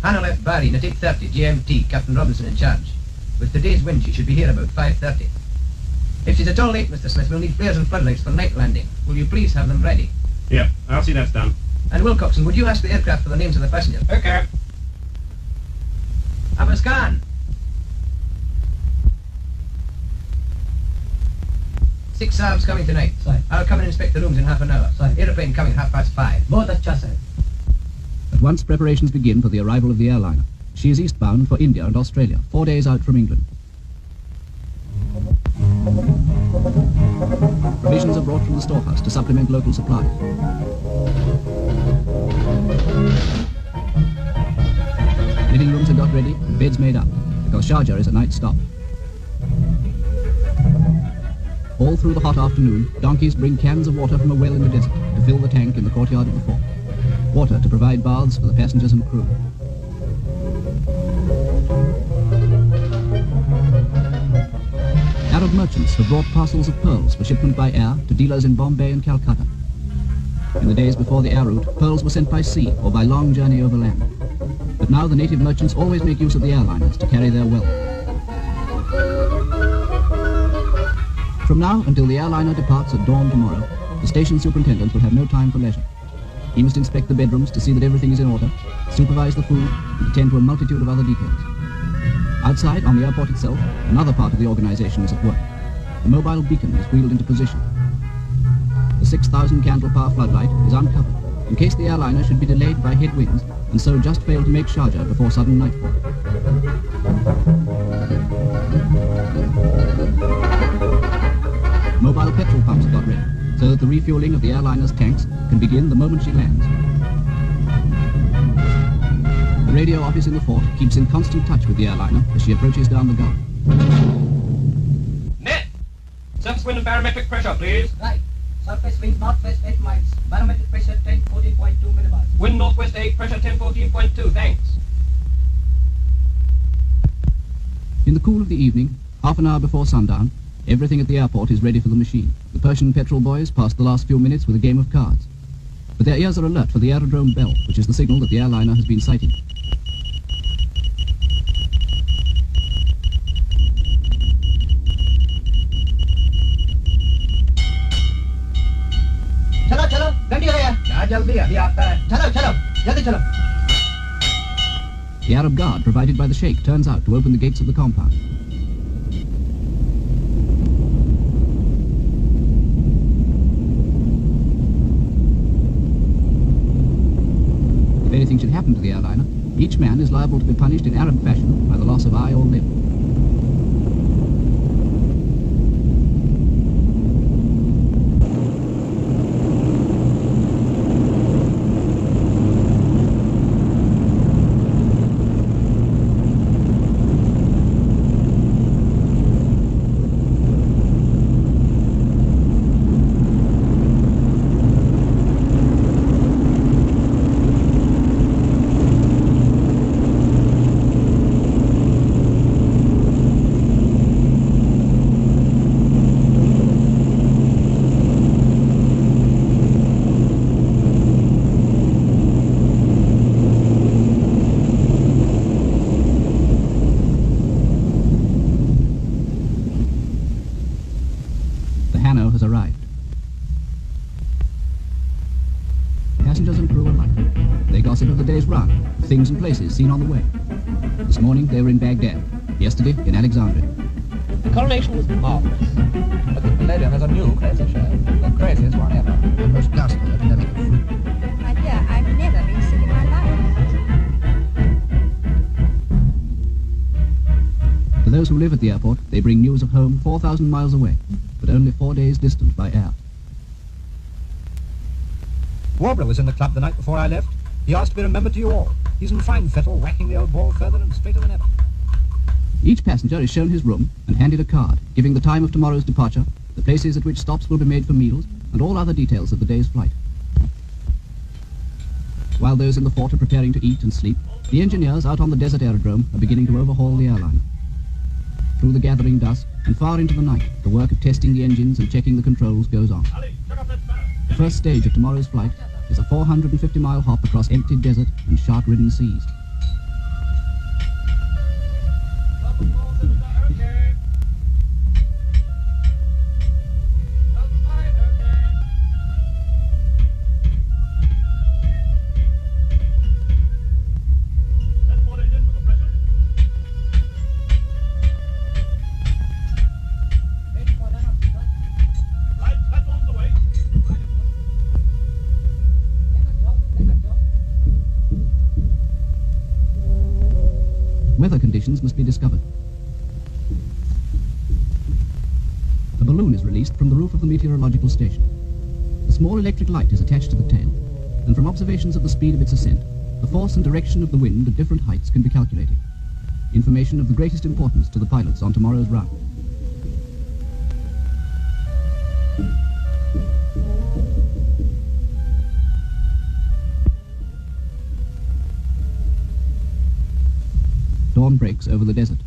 Hannah left Bahrain at 8:30 GMT, Captain Robinson in charge. With today's wind, she should be here about 5:30. If she's at all late, Mr. Smith, we'll need flares and floodlights for night landing. Will you please have them ready? Yep, I'll see that's done. And Wilcoxon, would you ask the aircraft for the names of the passengers? Okay. Have a scan. 6 Saabs coming tonight. Sorry. I'll come and inspect the rooms in half an hour. Sorry. Aeroplane coming 5:30. Both अच्छा sir. At once preparations begin for the arrival of the airliner. She is eastbound for India and Australia, 4 days out from England. Provisions are brought from the storehouse to supplement local supplies. Living rooms are got ready and beds made up, because Sharjah is a night stop. All through the hot afternoon, donkeys bring cans of water from a well in the desert to fill the tank in the courtyard of the fort. Water to provide baths for the passengers and crew. Arab merchants have brought parcels of pearls for shipment by air to dealers in Bombay and Calcutta. In the days before the air route, pearls were sent by sea or by long journey over land. But now the native merchants always make use of the airliners to carry their wealth. From now until the airliner departs at dawn tomorrow, the station superintendent will have no time for leisure. He must inspect the bedrooms to see that everything is in order, supervise the food, and attend to a multitude of other details. Outside, on the airport itself, another part of the organization is at work. A mobile beacon is wheeled into position. The 6,000 candle power floodlight is uncovered in case the airliner should be delayed by headwinds and so just fail to make Sharjah before sudden nightfall. Mobile petrol pumps are got ready so that the refueling of the airliner's tanks can begin the moment she lands. The radio office in the fort keeps in constant touch with the airliner as she approaches down the Gulf. Net! Surface wind and barometric pressure, please. Right. Surface wind northwest 8 miles. Barometric pressure 1014.2 millibars. Wind northwest 8, pressure 1014.2, thanks. In the cool of the evening, half an hour before sundown, everything at the airport is ready for the machine. The Persian petrol boys pass the last few minutes with a game of cards. But their ears are alert for the aerodrome bell, which is the signal that the airliner has been sighted. चलो चलो गाड़ी आ गया क्या जल्दी अभी आता है चलो चलो जल्दी चलो The Arab guard provided by the Sheikh turns out to open the gates of the compound. If anything should happen to the airliner, each man is liable to be punished in Arab fashion by the loss of eye or limb. Has arrived. Passengers and crew alike. They gossip of the day's run, things and places seen on the way. This morning they were in Baghdad, yesterday in Alexandria. The coronation was marvellous. But the Palladium has a new crazy show. The craziest one ever. The most ghastly epidemic of fruit. My dear, I've never been sick in my life. To those who live at the airport, they bring news of home 4,000 miles away, but only 4 days distant by air. Warbler was in the club the night before I left. He asked to be remembered to you all. He's in fine fettle, whacking the old ball further and straighter than ever. Each passenger is shown his room and handed a card, giving the time of tomorrow's departure, the places at which stops will be made for meals, and all other details of the day's flight. While those in the fort are preparing to eat and sleep, the engineers out on the desert aerodrome are beginning to overhaul the airliner. Through the gathering dusk and far into the night, the work of testing the engines and checking the controls goes on. The first stage of tomorrow's flight is a 450-mile hop across empty desert and shark-ridden seas. Weather conditions must be discovered. A balloon is released from the roof of the meteorological station. A small electric light is attached to the tail, and from observations of the speed of its ascent, the force and direction of the wind at different heights can be calculated. Information of the greatest importance to the pilots on tomorrow's route. Dawn breaks over the desert.